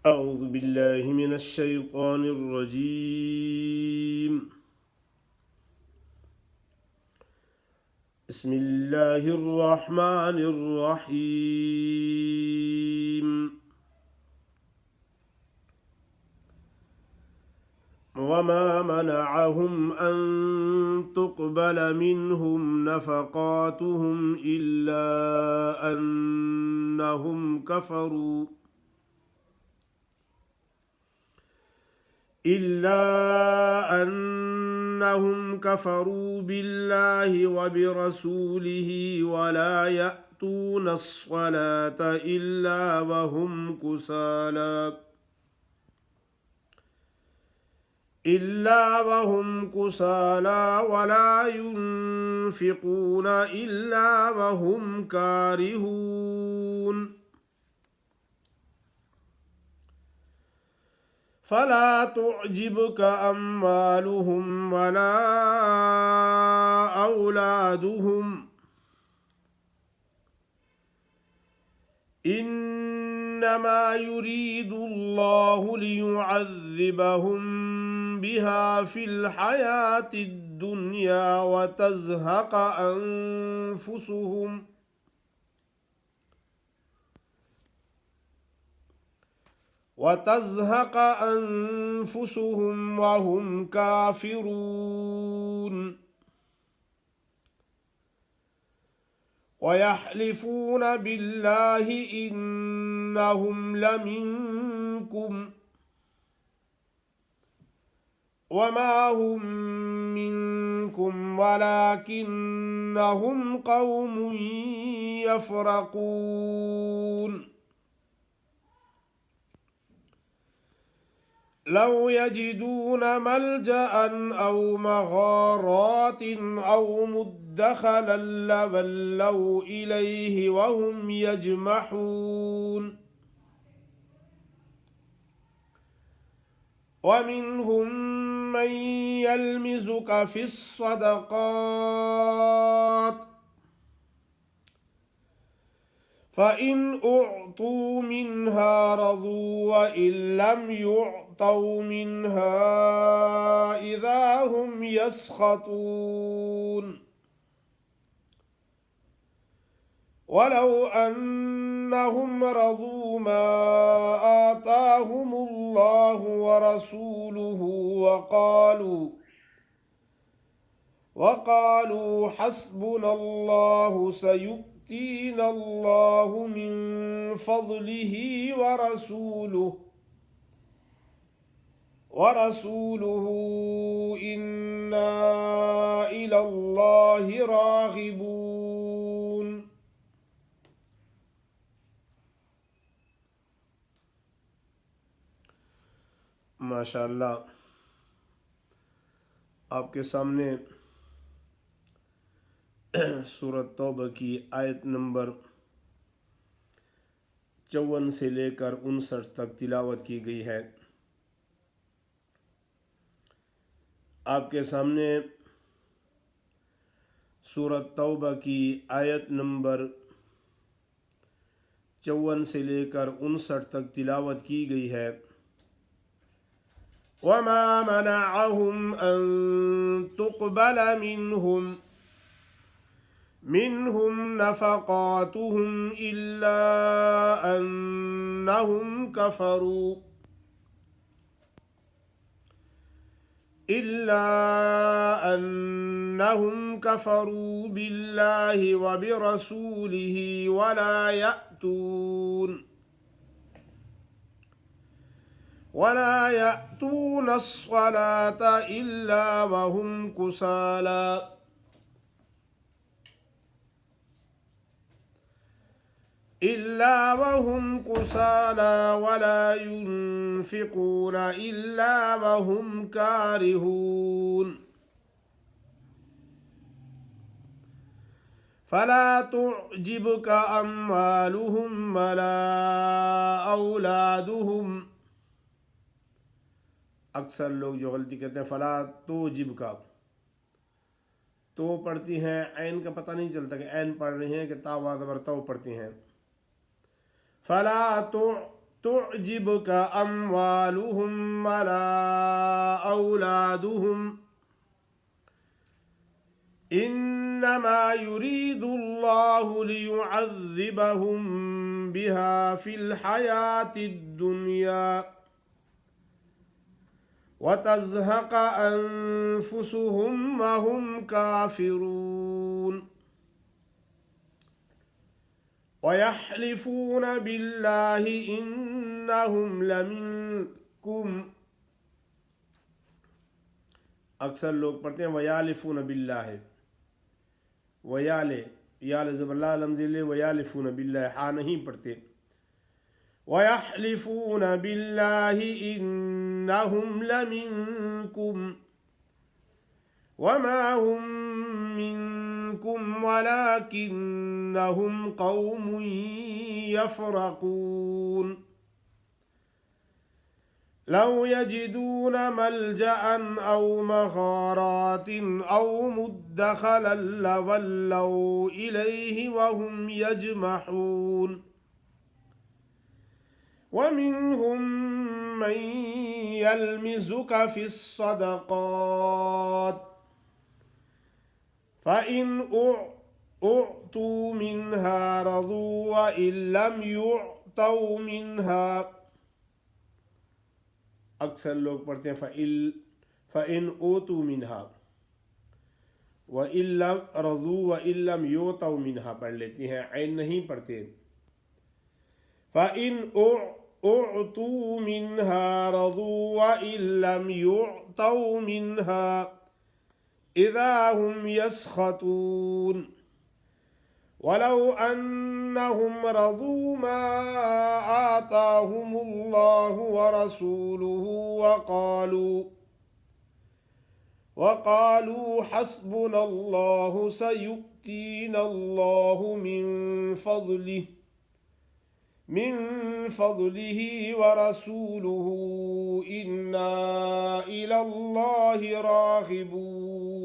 أعوذ بالله من الشيطان الرجيم. بسم الله الرحمن الرحيم. وما منعهم أن تقبل منهم نفقاتهم إلا أنهم كفروا بالله وبرسوله ولا يأتون الصلاة إلا وهم كسالى ولا ينفقون إلا وهم كارهون. فلا تعجبك أموالهم ولا أولادهم، إنما يريد الله ليعذبهم بها في الحياة الدنيا وتزهق أنفسهم وهم كافرون. ويحلفون بالله إنهم لمنكم وما هم منكم ولكنهم قوم يفرقون. لو يجدون ملجأ أو مغارات أو مدخلا لولوا إليه وهم يجمحون. ومنهم من يلمزك في الصدقات فإن أعطوا منها رضوا وإن لم يعطوا منها إذا هم يسخطون. ولو أنهم رضوا ما آتاهم الله ورسوله وقالوا حسبنا الله سيؤتينا الله من فضله ورسوله إنا إلى الله راغبون. माशाअल्लाह, आपके सामने सूरत तौबा की आयत नंबर 54 से लेकर 59 तक तिलावत की गई है। आपके सामने सूरत तौबा की आयत नंबर 54 से लेकर 59 तक तिलावत की गई है। वमा मनअहुम अन तुक़बल मिनहुम नफ़क़ातुहुम इल्ला अन्नहुम कफ़रू बिल्लाहि व बिरसूलिहि वला यअतून अस्सलात इल्ला वहुम कुसाला वला युनफ़िक़ून इल्ला वहुम कारिहून। फला तुअजिबक अम्वालुहुम वला औलादुहुम। अक्सर लोग जो गलती कहते हैं फला तुअजिबका, तो पढ़ती हैं, ऐन का पता नहीं चलता कि ऐन पढ़ रही हैं कि ता वा ज़बर तौ पढ़ती हैं। फला तुअजिबका अम्वालुहुम वला औलादुहुम इन्नमा युरीदुल्लाहु लियुअज़्ज़िबहुम बिहा फिल हयातिद दुनिया वतज़हक़ अन्फुसुहुम वहुम काफ़िरून वयहलिफून बिल्लाहि इन्नहुम लमिनकुम। अक्सर लोग पढ़ते हैं वयालिफून बिल्लाहि, वयाले याल ज़बरला लमज़िले वयालिफून बिल्लाहि, हा नहीं पढ़ते। वयहलिफून बिल्लाहि इन्नहुम लमिनकुम वमा हुम मिनकुम वलाकिन्नहुम कौमुन यफ़रक़ून। लौ यजिदून मल्जअन औ मग़ारातिन औ मुद्दख़लन लवल्लौ इलैहि वहुम यजमहून वमिनहुम मन यल्मिज़ुक फ़िस्सदक़ात फ़इन उअतू मिन्हा रज़ू व इल्लम युअतौ मिन्हा। अक्सर लोग पढ़ते हैं फ़इन ओतू मिन्हा, व इल्लम रज़ू व इल्लम युअतौ मिन्हा पढ़ लेते हैं, ऐन नहीं पढ़ते। फ़इन उअतू मिन्हा रज़ू व इल्लम युअतौ मिन्हा इज़ा हुम यस्ख़तून वलौ अन्नहुम रज़ू मा आताहुमुल्लाहु व रसूलुहु वक़ालू हस्बुनल्लाहु सयुक्तीनल्लाहु मिन फ़ज़लिही व रसूलुहु इन्ना इलल्लाहि राग़िबून।